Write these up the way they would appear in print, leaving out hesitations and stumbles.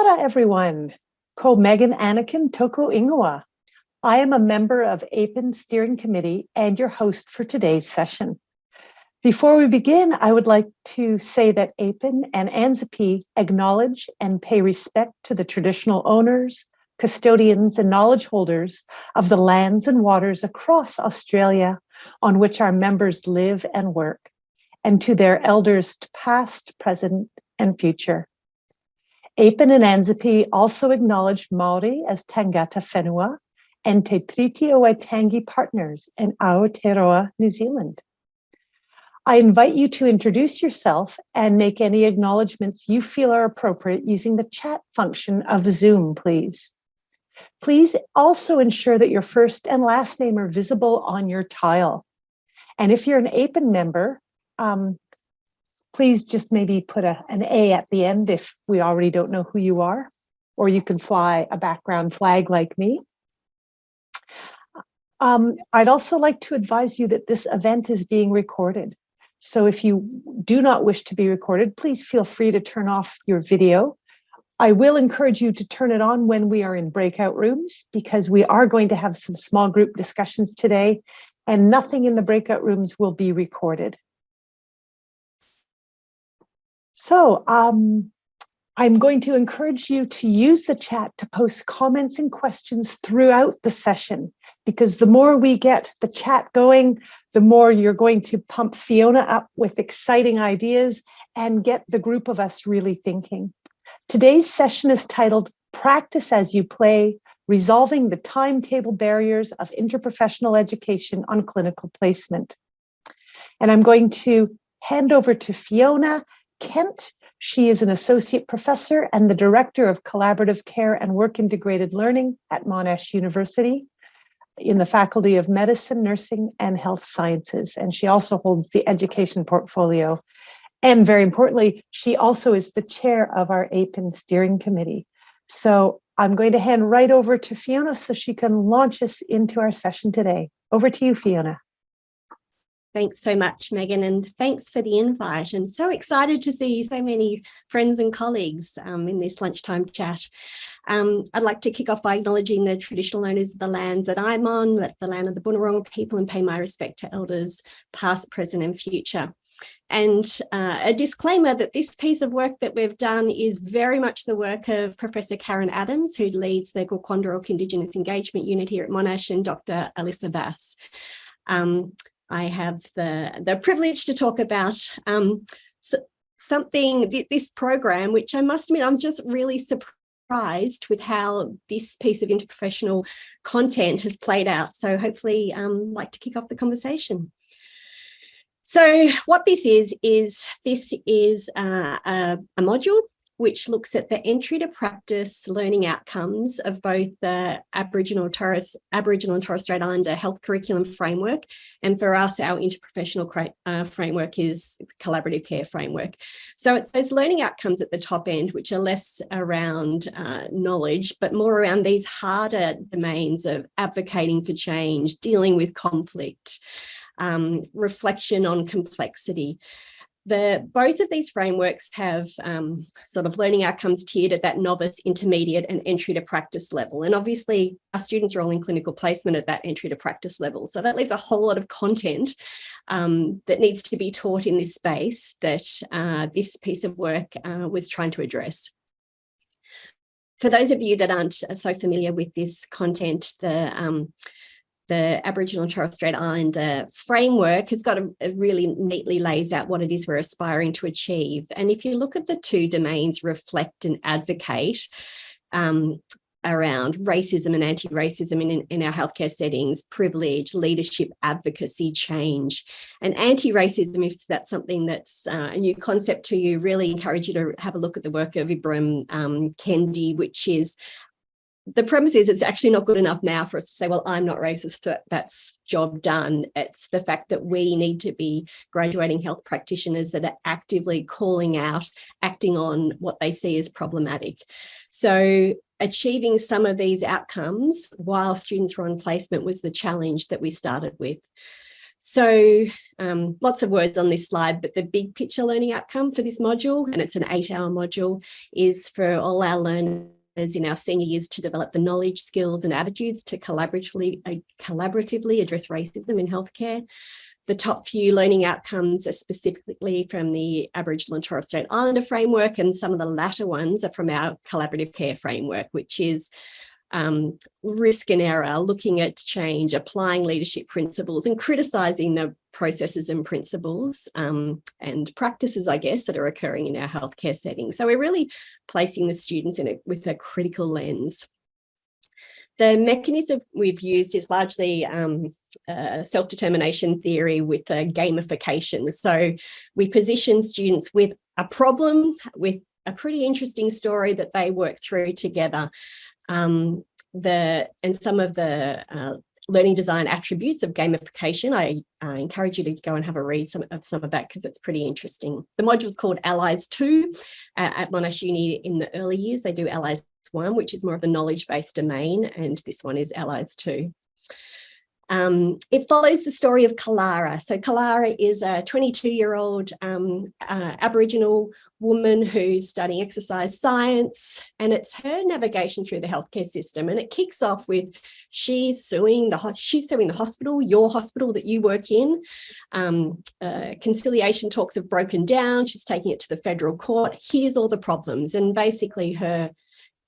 Kia ora, everyone. Ko Megan Anakin Toko Ingoa. I am a member of AIPPEN Steering Committee and your host for today's session. Before we begin, I would like to say that AIPPEN and ANZIPPE acknowledge and pay respect to the traditional owners, custodians, and knowledge holders of the lands and waters across Australia on which our members live and work, and to their elders past, present, and future. AIPPEN and ANZIPPE also acknowledge Maori as Tangata Whenua and Te Tiriti o Waitangi partners in Aotearoa, New Zealand. I invite you to introduce yourself and make any acknowledgements you feel are appropriate using the chat function of Zoom, please. Please also ensure that your first and last name are visible on your tile. And if you're an AIPPEN member, please just maybe put an A at the end if we already don't know who you are, or you can fly a background flag like me. I'd also like to advise you that this event is being recorded. So if you do not wish to be recorded, please feel free to turn off your video. I will encourage you to turn it on when we are in breakout rooms, because we are going to have some small group discussions today, and nothing in the breakout rooms will be recorded. So I'm going to encourage you to use the chat to post comments and questions throughout the session, because the more we get the chat going, the more you're going to pump Fiona up with exciting ideas and get the group of us really thinking. Today's session is titled Practice as You Play, Resolving the Timetable Barriers of Interprofessional Education on Clinical Placement. And I'm going to hand over to Fiona Kent. She is an associate professor and the director of collaborative care and work integrated learning at Monash University in the Faculty of Medicine, Nursing, and Health Sciences. And she also holds the education portfolio. And very importantly, she also is the chair of our AIPPEN Steering Committee. So I'm going to hand right over to Fiona so she can launch us into our session today. Over to you, Fiona. Thanks so much, Megan, and thanks for the invite. And so excited to see so many friends and colleagues in this lunchtime chat. I'd like to kick off by acknowledging the traditional owners of the land that I'm on, the land of the Bunurong people, and pay my respect to elders past, present and future. And a disclaimer that this piece of work that we've done is very much the work of Professor Karen Adams, who leads the Gulkwandurok Indigenous Engagement Unit here at Monash, and Dr. Alyssa Vass. I have the privilege to talk about this program, which I must admit, I'm just really surprised with how this piece of interprofessional content has played out. So hopefully I'd like to kick off the conversation. So what this is a module which looks at the entry to practice learning outcomes of both the Aboriginal and Torres Strait Islander health curriculum framework. And for us, our interprofessional framework is collaborative care framework. So it's those learning outcomes at the top end, which are less around knowledge, but more around these harder domains of advocating for change, dealing with conflict, reflection on complexity. Both of these frameworks have sort of learning outcomes tiered at that novice, intermediate and entry to practice level. And obviously our students are all in clinical placement at that entry to practice level. So that leaves a whole lot of content that needs to be taught in this space that this piece of work was trying to address. For those of you that aren't so familiar with this content, the Aboriginal and Torres Strait Islander framework has got a really neatly lays out what it is we're aspiring to achieve. And if you look at the two domains, reflect and advocate, around racism and anti-racism in our healthcare settings, privilege, leadership, advocacy, change. And anti-racism, if that's something that's a new concept to you, really encourage you to have a look at the work of Ibram Kendi, which is the premise is it's actually not good enough now for us to say, well, I'm not racist, that's job done. It's the fact that we need to be graduating health practitioners that are actively calling out, acting on what they see as problematic. So achieving some of these outcomes while students were on placement was the challenge that we started with. So lots of words on this slide, but the big picture learning outcome for this module, and it's an 8-hour module, is for all our learners in our senior years to develop the knowledge, skills and attitudes to collaboratively address racism in healthcare. The top few learning outcomes are specifically from the Aboriginal and Torres Strait Islander framework, and some of the latter ones are from our collaborative care framework, which is risk and error, looking at change, applying leadership principles and criticising the processes and principles and practices, I guess, that are occurring in our healthcare setting. So we're really placing the students in it with a critical lens. The mechanism we've used is largely self-determination theory with gamification. So we position students with a problem, with a pretty interesting story that they work through together. And some of the learning design attributes of gamification, I encourage you to go and have a read some of that, because it's pretty interesting. The module is called Allies 2 at Monash Uni. In the early years, they do Allies 1, which is more of the knowledge-based domain, and this one is Allies 2. It follows the story of Kalara. So Kalara is a 22-year-old Aboriginal woman who's studying exercise science, and it's her navigation through the healthcare system. And it kicks off with she's suing the hospital, your hospital that you work in. Conciliation talks have broken down. She's taking it to the federal court. Here's all the problems, and basically her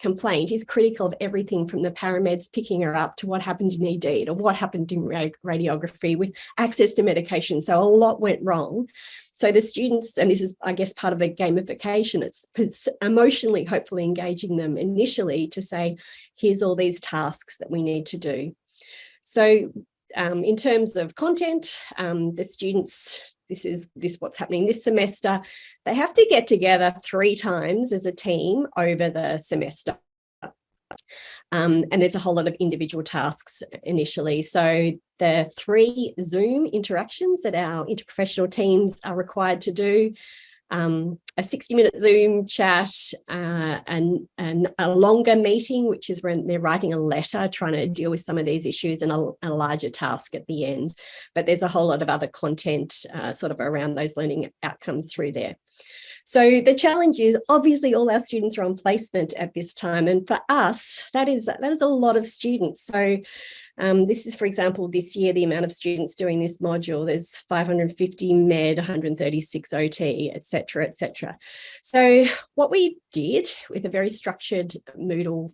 complaint is critical of everything from the paramedics picking her up to what happened in ED or what happened in radiography with access to medication. So a lot went wrong. So the students, and this is, I guess, part of the gamification, it's emotionally, hopefully engaging them initially to say, here's all these tasks that we need to do. So in terms of content, the students, this is what's happening this semester. They have to get together 3 times as a team over the semester. And there's a whole lot of individual tasks initially. So the 3 Zoom interactions that our interprofessional teams are required to do, a 60-minute Zoom chat, and a longer meeting, which is when they're writing a letter trying to deal with some of these issues, and a larger task at the end. But there's a whole lot of other content sort of around those learning outcomes through there. So the challenge is, obviously all our students are on placement at this time, and for us that is a lot of students. So this is, for example, this year, the amount of students doing this module, there's 550 med, 136 OT, etc., etc. So what we did with a very structured Moodle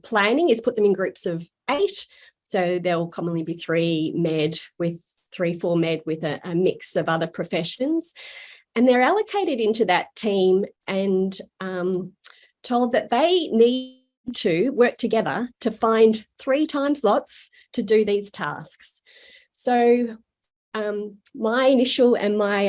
planning is put them in groups of 8. So there'll commonly be 3 med with 3-4 med with a mix of other professions. And they're allocated into that team and told that they need to work together to find 3 time slots to do these tasks. So my initial and my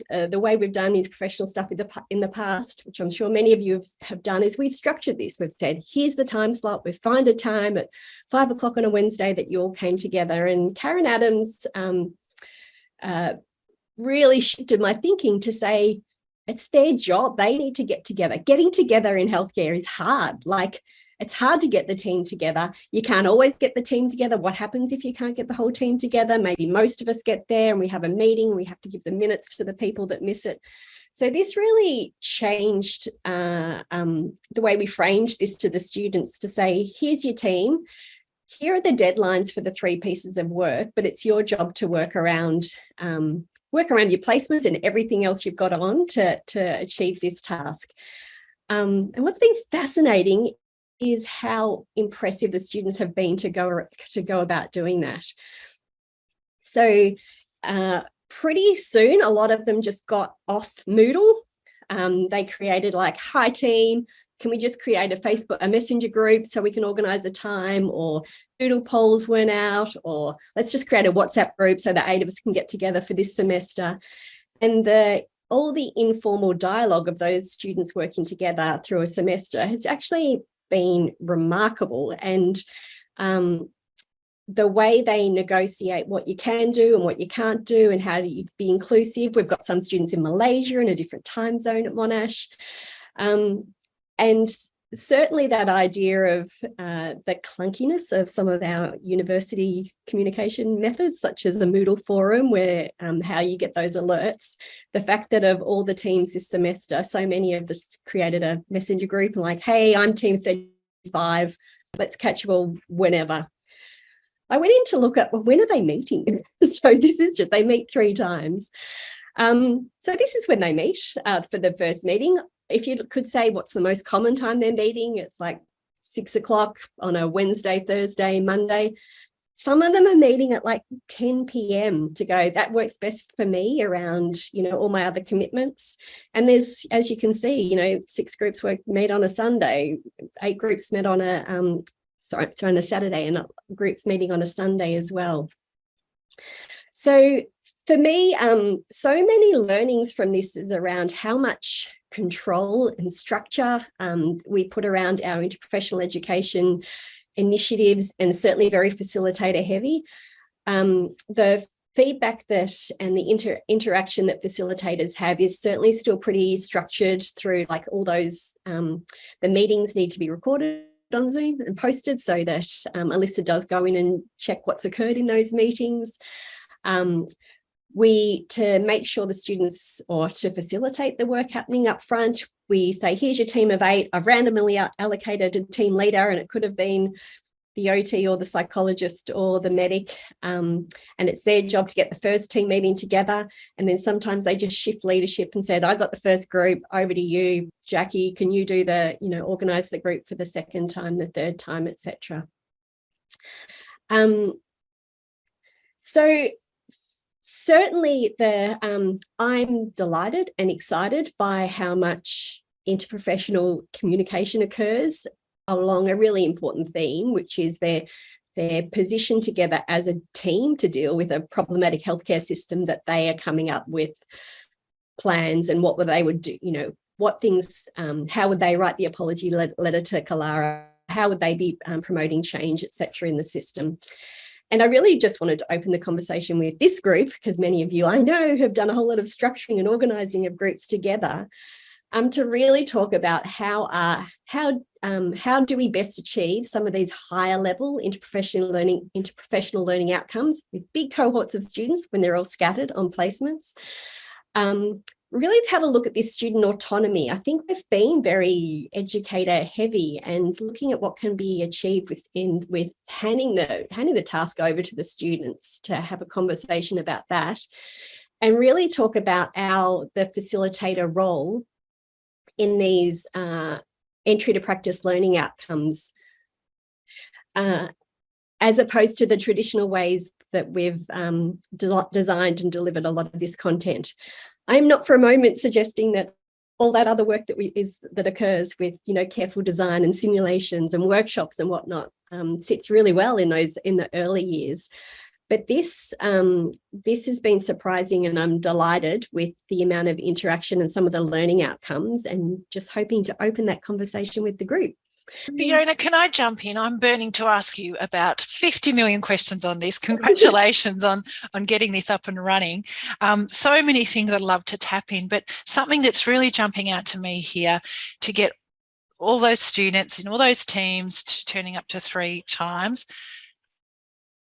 the way we've done interprofessional stuff in the past, which I'm sure many of you have done, is we've structured this. We've said, here's the time slot. We find a time at 5 o'clock on a Wednesday that you all came together. And Karen Adams really shifted my thinking to say, it's their job. They need to get together. Getting together in healthcare is hard. Like, it's hard to get the team together. You can't always get the team together. What happens if you can't get the whole team together? Maybe most of us get there and we have a meeting. We have to give the minutes to the people that miss it. So this really changed the way we framed this to the students, to say, here's your team. Here are the deadlines for the 3 pieces of work, but it's your job to work around your placements and everything else you've got on to achieve this task. And what's been fascinating is how impressive the students have been to go about doing that. So pretty soon, a lot of them just got off Moodle. They created like, hi team, can we just create a messenger group so we can organize a time, or Doodle polls went out, or let's just create a WhatsApp group so that 8 of us can get together for this semester. And all the informal dialogue of those students working together through a semester has actually been remarkable. And the way they negotiate what you can do and what you can't do and how do you be inclusive. We've got some students in Malaysia in a different time zone at Monash. And certainly that idea of the clunkiness of some of our university communication methods, such as the Moodle forum, where how you get those alerts. The fact that of all the teams this semester, so many of us created a messenger group and like, hey, I'm team 35, let's catch you all whenever. I went in to look at, well, when are they meeting? So this is just, they meet 3 times. So this is when they meet for the first meeting. If you could say what's the most common time they're meeting, it's like 6 o'clock on a Wednesday, Thursday, Monday. Some of them are meeting at like 10 p.m. to go, that works best for me around, all my other commitments. And there's, as you can see, 6 groups meet on a Sunday, 8 groups met on a, on a Saturday, and groups meeting on a Sunday as well. So for me, so many learnings from this is around how much control and structure we put around our interprofessional education initiatives, and certainly very facilitator heavy. The feedback that and the interaction that facilitators have is certainly still pretty structured through like all those, the meetings need to be recorded on Zoom and posted so that Alyssa does go in and check what's occurred in those meetings. To make sure the students, or to facilitate the work happening up front, we say, here's your team of 8. I've randomly allocated a team leader, and it could have been the OT or the psychologist or the medic, and it's their job to get the first team meeting together. And then sometimes they just shift leadership and said, I got the first group, over to you, Jackie, can you do the, organize the group for the second time, the third time, etc. So certainly I'm delighted and excited by how much interprofessional communication occurs along a really important theme, which is their position together as a team to deal with a problematic healthcare system, that they are coming up with plans and what they would do, what things, how would they write the apology letter to Kalara, how would they be promoting change, etc. in the system. And I really just wanted to open the conversation with this group, because many of you I know have done a whole lot of structuring and organising of groups together, to really talk about how do we best achieve some of these higher level interprofessional learning outcomes with big cohorts of students when they're all scattered on placements. Really have a look at this student autonomy. I think we've been very educator heavy, and looking at what can be achieved with handing the task over to the students to have a conversation about that, and really talk about the facilitator role in these entry to practice learning outcomes, as opposed to the traditional ways that we've designed and delivered a lot of this content. I'm not for a moment suggesting that all that other work that occurs with careful design and simulations and workshops and whatnot sits really well in the early years. But this has been surprising, and I'm delighted with the amount of interaction and some of the learning outcomes, and just hoping to open that conversation with the group. Fiona, can I jump in? I'm burning to ask you about 50 million questions on this. Congratulations on getting this up and running. So many things I'd love to tap in, but something that's really jumping out to me here, to get all those students in all those teams turning up to 3 times.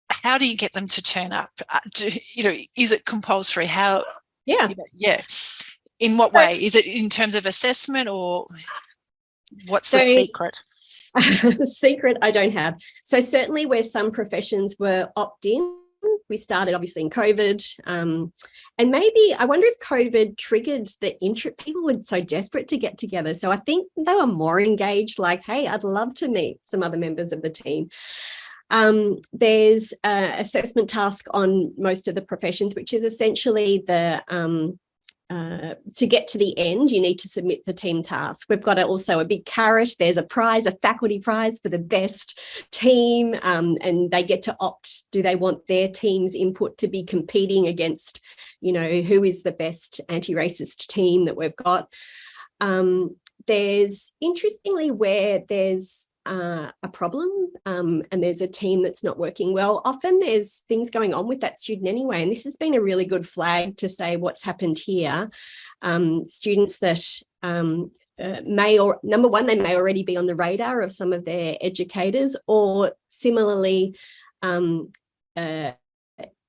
How do you get them to turn up? Is it compulsory? How? Yeah. In what way? Is it in terms of assessment, or what's the secret? Secret I don't have. So certainly where some professions were opt-in, we started obviously in COVID, and maybe I wonder if COVID triggered the interest. People were so desperate to get together, so I think they were more engaged, like, hey, I'd love to meet some other members of the team. There's an assessment task on most of the professions, which is essentially to get to the end, you need to submit the team task. We've got also a big carrot. There's a prize, a faculty prize for the best team, and they get to opt. Do they want their team's input to be competing against, who is the best anti-racist team that we've got? There's, interestingly, where there's a problem and there's a team that's not working well, often there's things going on with that student anyway, and this has been a really good flag to say what's happened here. Students that number one, they may already be on the radar of some of their educators, or similarly,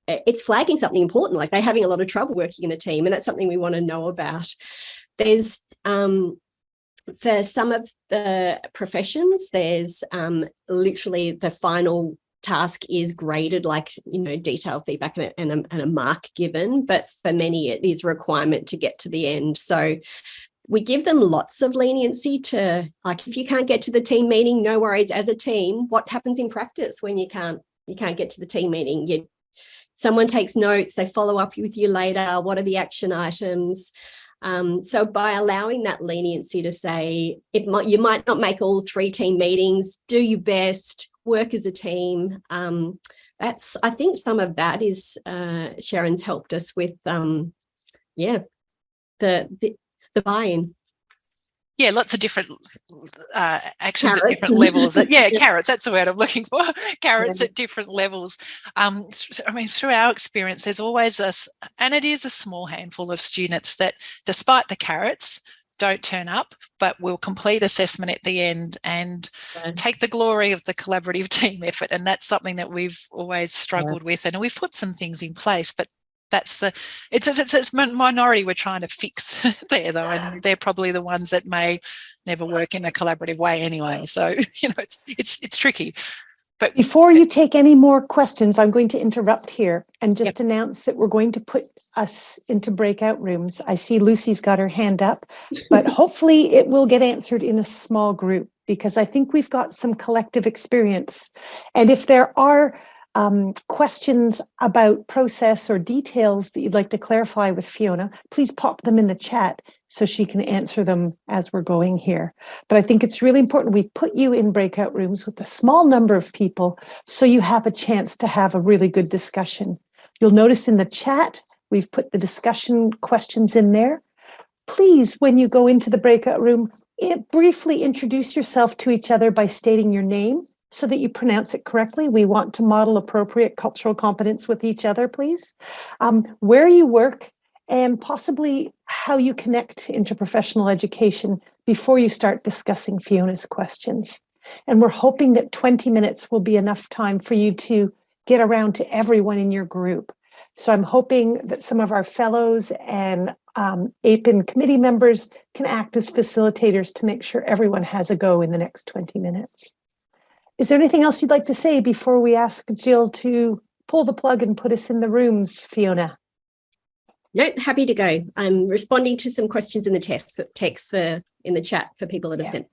it's flagging something important, like they're having a lot of trouble working in a team, and that's something we want to know about. There's for some of the professions, there's literally the final task is graded, like, you know, detailed feedback and a mark given, but for many it is a requirement to get to the end. So we give them lots of leniency to, like, if you can't get to the team meeting, no worries. As a team, what happens in practice when you can't get to the team meeting? Someone takes notes, they follow up with you later. What are the action items? So by allowing that leniency to say, you might not make all 3 team meetings, do your best, work as a team. I think some of that is Sharon's helped us with, the buy-in. Yeah, lots of different actions Carrots. at different levels. Yeah, carrots, that's the word I'm looking for. Carrots at different levels. I mean, through our experience, there's always and it is a small handful of students that, despite the carrots, don't turn up, but will complete assessment at the end and take the glory of the collaborative team effort. And that's something that we've always struggled with. And we've put some things in place, but it's a minority we're trying to fix there, though, and they're probably the ones that may never work in a collaborative way anyway. So, you know, it's tricky. But before you take any more questions, I'm going to interrupt here and just announce that we're going to put us into breakout rooms. I see Lucy's got her hand up, but hopefully it will get answered in a small group, because I think we've got some collective experience. And if there are questions about process or details that you'd like to clarify with Fiona, please pop them in the chat so she can answer them as we're going here. But I think it's really important we put you in breakout rooms with a small number of people so you have a chance to have a really good discussion. You'll notice in the chat, we've put the discussion questions in there. Please, when you go into the breakout room, briefly introduce yourself to each other by stating your name, so that you pronounce it correctly. We want to model appropriate cultural competence with each other, please. Where you work, and possibly how you connect to interprofessional education before you start discussing Fiona's questions. And we're hoping that 20 minutes will be enough time for you to get around to everyone in your group. So I'm hoping that some of our fellows and AIPPEN committee members can act as facilitators to make sure everyone has a go in the next 20 minutes. Is there anything else you'd like to say before we ask Jill to pull the plug and put us in the rooms, Fiona? No, happy to go. I'm responding to some questions in the text in the chat for people that have sent.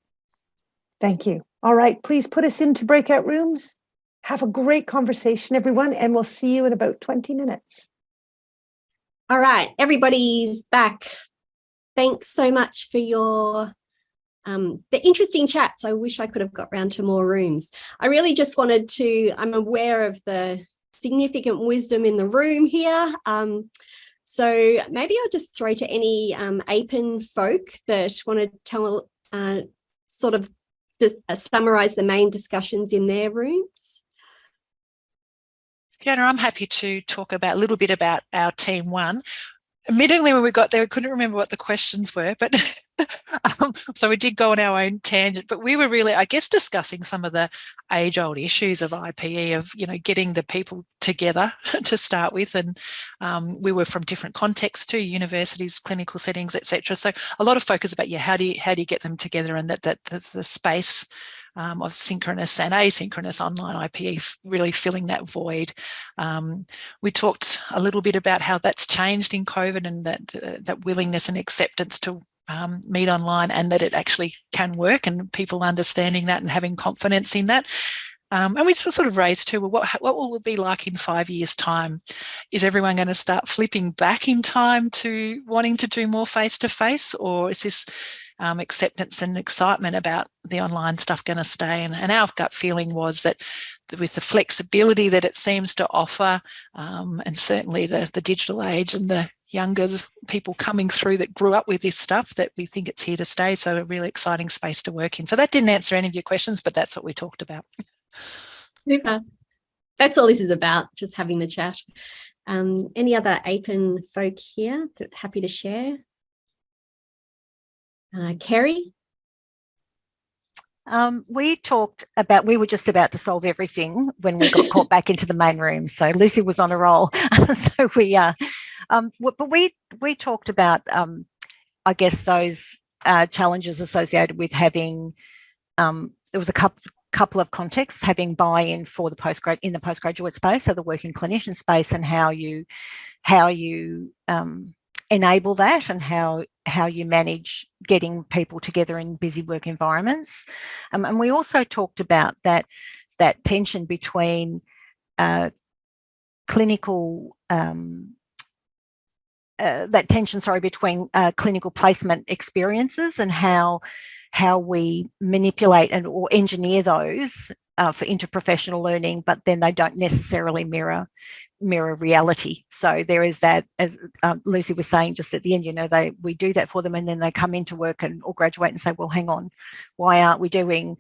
Thank you. All right, please put us into breakout rooms. Have a great conversation, everyone, and we'll see you in about 20 minutes. All right, everybody's back. Thanks so much for your the interesting chats. I wish I could have got round to more rooms. I really just wanted to, I'm aware of the significant wisdom in the room here. So maybe I'll just throw to any AIPPEN folk that want to tell, sort of summarize the main discussions in their rooms. Fiona, I'm happy to talk a little bit about our team 1. Admittedly, when we got there, we couldn't remember what the questions were, but so we did go on our own tangent. But we were really, I guess, discussing some of the age-old issues of IPE, of, you know, getting the people together to start with, and we were from different contexts too, universities, clinical settings, etc. So a lot of focus about how do you get them together, and that the space of synchronous and asynchronous online IPE really filling that void. We talked a little bit about how that's changed in COVID, and that willingness and acceptance to meet online, and that it actually can work, and people understanding that and having confidence in that. And we sort of raised too, well, what will it be like in 5 years' time? Is everyone going to start flipping back in time to wanting to do more face-to-face, or is this acceptance and excitement about the online stuff going to stay? And our gut feeling was that with the flexibility that it seems to offer, and certainly the digital age and the younger people coming through that grew up with this stuff, that we think it's here to stay. So a really exciting space to work in. So that didn't answer any of your questions, but that's what we talked about. Super. That's all this is about, just having the chat. Any other AIPPEN folk here that happy to share? Kerry? We were just about to solve everything when we got caught back into the main room. So Lucy was on a roll. So but we talked about, I guess, those challenges associated with having, there was a couple of contexts, having buy-in for in the postgraduate space, so the working clinician space, and how you enable that, and how you manage getting people together in busy work environments. And we also talked about that tension between clinical clinical placement experiences, and how we manipulate or engineer those for interprofessional learning, but then they don't necessarily mirror reality. So there is that, as Lucy was saying just at the end, we do that for them, and then they come into work or graduate and say, well, hang on, why aren't we doing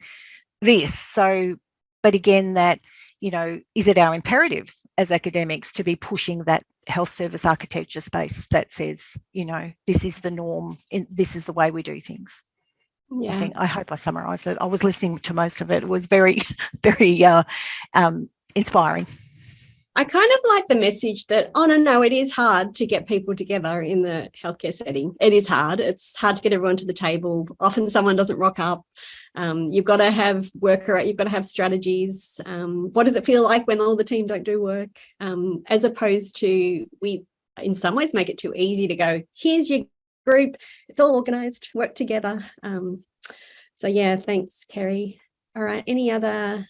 this? So, but again, that, is it our imperative as academics to be pushing that health service architecture space that says, this is the norm, this is the way we do things? Yeah. I hope I summarised it. I was listening to most of it. It was very, very inspiring. I kind of like the message that, no, it is hard to get people together in the healthcare setting. It is hard. It's hard to get everyone to the table. Often someone doesn't rock up. You've got to have you've got to have strategies. What does it feel like when all the team don't do work? As opposed to, we, in some ways, make it too easy to go, here's your group, it's all organised, work together. So yeah, thanks, Kerry. All right, any other...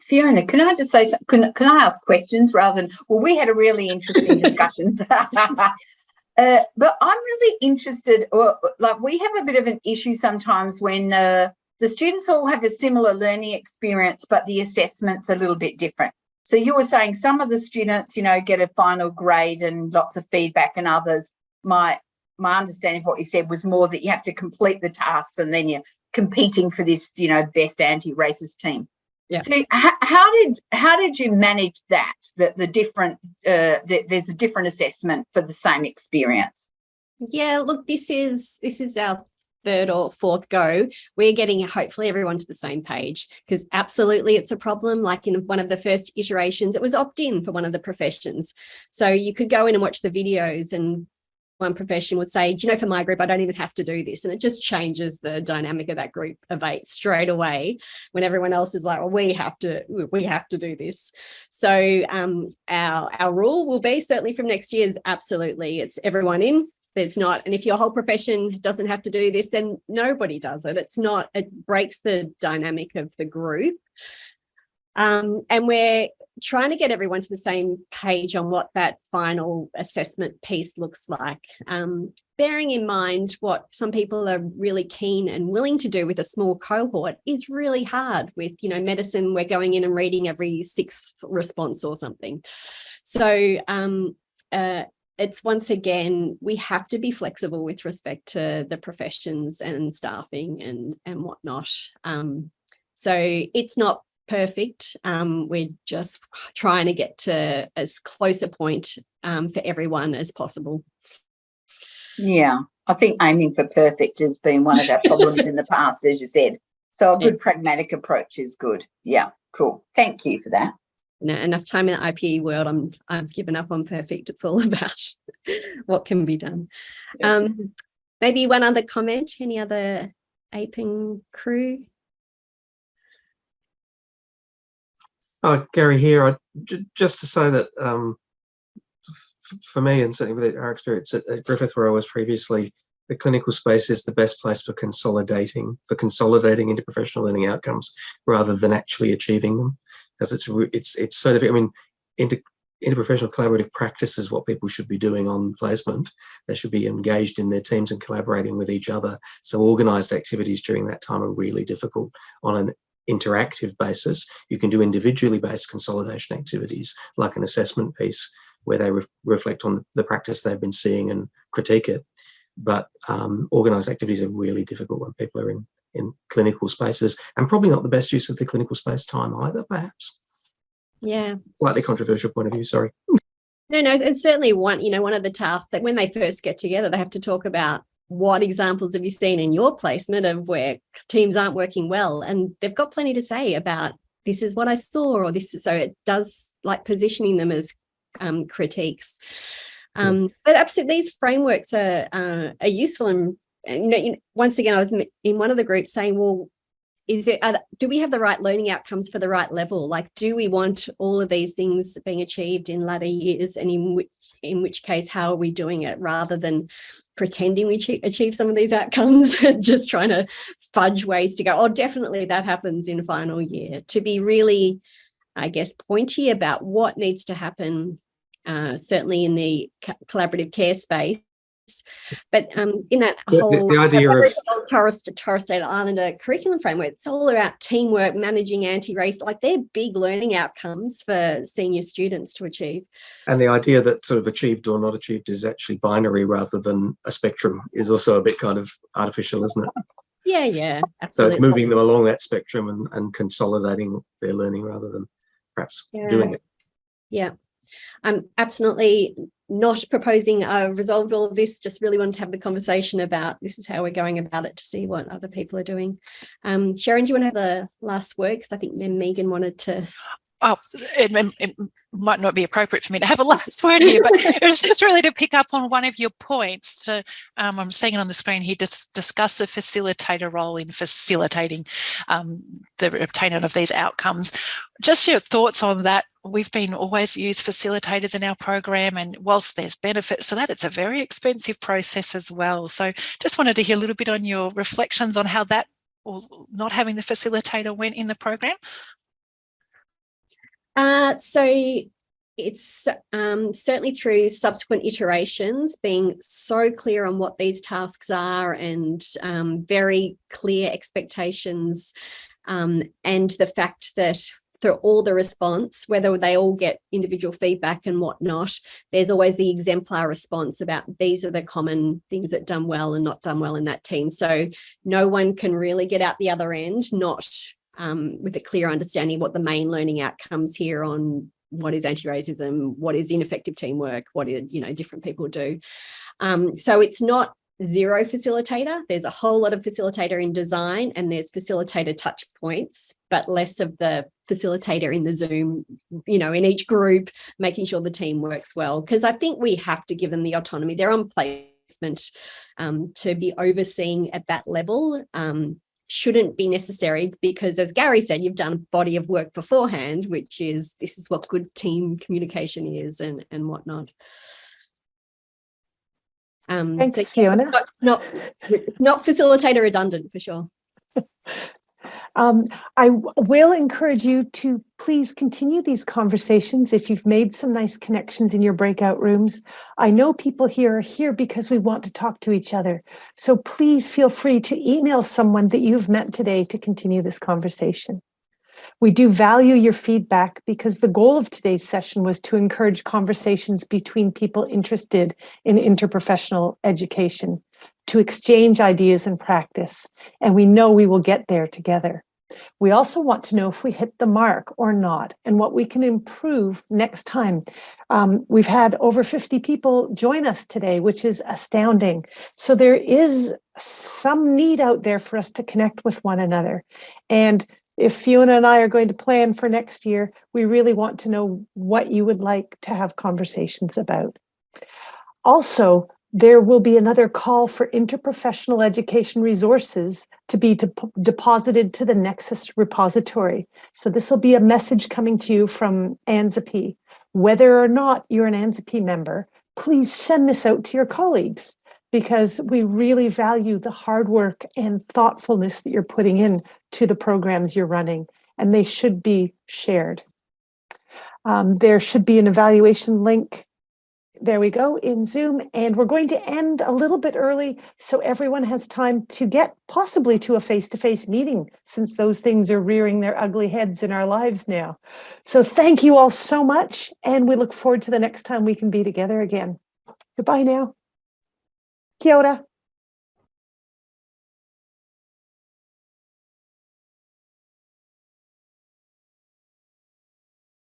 Fiona, can I just say something? Can I ask questions rather than, well, we had a really interesting discussion. But I'm really interested, we have a bit of an issue sometimes when the students all have a similar learning experience, but the assessment's a little bit different. So you were saying some of the students, get a final grade and lots of feedback, and others my understanding of what you said was more that you have to complete the tasks and then you're competing for this, best anti-racist team. Yeah. So how did you manage that? The different there's a different assessment for the same experience. Yeah, look, this is our third or fourth go. We're getting hopefully everyone to the same page, because absolutely it's a problem. Like in one of the first iterations, it was opt-in for one of the professions. So you could go in and watch the videos, and one profession would say, for my group, I don't even have to do this. And it just changes the dynamic of that group of 8 straight away, when everyone else is like, well, we have to do this. So our rule will be, certainly from next year, is absolutely, it's everyone in. There's not, and if your whole profession doesn't have to do this, then nobody does it. It breaks the dynamic of the group. And we're trying to get everyone to the same page on what that final assessment piece looks like, bearing in mind what some people are really keen and willing to do with a small cohort is really hard. With medicine, we're going in and reading every 6th response or something. So it's, once again, we have to be flexible with respect to the professions and staffing and whatnot. So it's not perfect. We're just trying to get to as close a point for everyone as possible. Yeah, I think aiming for perfect has been one of our problems in the past, as you said. So a good pragmatic approach is good. Yeah, cool. Thank you for that. Enough time in the IPE world, I've given up on perfect. It's all about what can be done. Maybe one other comment. Any other AIPPEN crew? Gary here. Just to say that for me, and certainly with our experience at Griffith, where I was previously, the clinical space is the best place for consolidating interprofessional learning outcomes rather than actually achieving them, as it's sort of, interprofessional collaborative practice is what people should be doing on placement. They should be engaged in their teams and collaborating with each other. So organised activities during that time are really difficult on an interactive basis. You can do individually based consolidation activities like an assessment piece where they reflect on the practice they've been seeing and critique it. But organised activities are really difficult when people are in clinical spaces, and probably not the best use of the clinical space time either, perhaps. Yeah. Slightly controversial point of view, sorry. No, it's certainly one of the tasks that when they first get together, they have to talk about what examples have you seen in your placement of where teams aren't working well? And they've got plenty to say about, this is what I saw, or this is, so it does like positioning them as critiques. But absolutely, these frameworks are useful. And once again, I was in one of the groups saying, well, do we have the right learning outcomes for the right level? Like, do we want all of these things being achieved in latter years? And in which case, how are we doing it, rather than pretending we achieve some of these outcomes, just trying to fudge ways to go, oh, definitely that happens in final year. To be really, I guess, pointy about what needs to happen, certainly in the collaborative care space. But in that whole the idea of Torres Strait Islander curriculum framework, it's all about teamwork, managing anti-race, like they're big learning outcomes for senior students to achieve. And the idea that sort of achieved or not achieved is actually binary rather than a spectrum is also a bit kind of artificial, isn't it? Yeah, absolutely. So it's moving them along that spectrum and consolidating their learning rather than perhaps doing it. Yeah. I'm absolutely not proposing I've resolved all of this, just really wanted to have the conversation about this is how we're going about it, to see what other people are doing. Sharon, do you want to have the last word? Because I think Megan wanted to. Oh, it might not be appropriate for me to have a last word here, but it was just really to pick up on one of your points. I'm seeing it on the screen here, discuss the facilitator role in facilitating the obtainment of these outcomes. Just your thoughts on that. We've been always used facilitators in our program, and whilst there's benefits to that, it's a very expensive process as well. So just wanted to hear a little bit on your reflections on how that, or not having the facilitator, went in the program. So it's certainly through subsequent iterations, being so clear on what these tasks are, and very clear expectations, and the fact that through all the response, whether they all get individual feedback and whatnot, there's always the exemplar response about these are the common things that done well and not done well in that team. So no one can really get out the other end not with a clear understanding what the main learning outcomes here on what is anti-racism, what is ineffective teamwork, what different people do. So it's not zero facilitator. There's a whole lot of facilitator in design, and there's facilitator touch points, but less of the facilitator in the Zoom, in each group, making sure the team works well. Because I think we have to give them the autonomy. They're on placement to be overseeing at that level. Shouldn't be necessary, because as Gary said, you've done a body of work beforehand, which is this is what good team communication is and whatnot. Thanks, so Fiona. It's not facilitator redundant for sure. I will encourage you to please continue these conversations if you've made some nice connections in your breakout rooms. I know people here are here because we want to talk to each other. So please feel free to email someone that you've met today to continue this conversation. We do value your feedback, because the goal of today's session was to encourage conversations between people interested in interprofessional education, to exchange ideas and practice, and we know we will get there together. We also want to know if we hit the mark or not, and what we can improve next time. We've had over 50 people join us today, which is astounding. So there is some need out there for us to connect with one another. And if Fiona and I are going to plan for next year, we really want to know what you would like to have conversations about. Also, there will be another call for interprofessional education resources to be deposited to the Nexus repository. So this will be a message coming to you from ANZIP. Whether or not you're an ANZIP member, please send this out to your colleagues, because we really value the hard work and thoughtfulness that you're putting in to the programs you're running, and they should be shared. There should be an evaluation link. There we go in Zoom, and we're going to end a little bit early so everyone has time to get possibly to a face-to-face meeting, since those things are rearing their ugly heads in our lives now. So thank you all so much, and we look forward to the next time we can be together again. Goodbye now. Kia ora.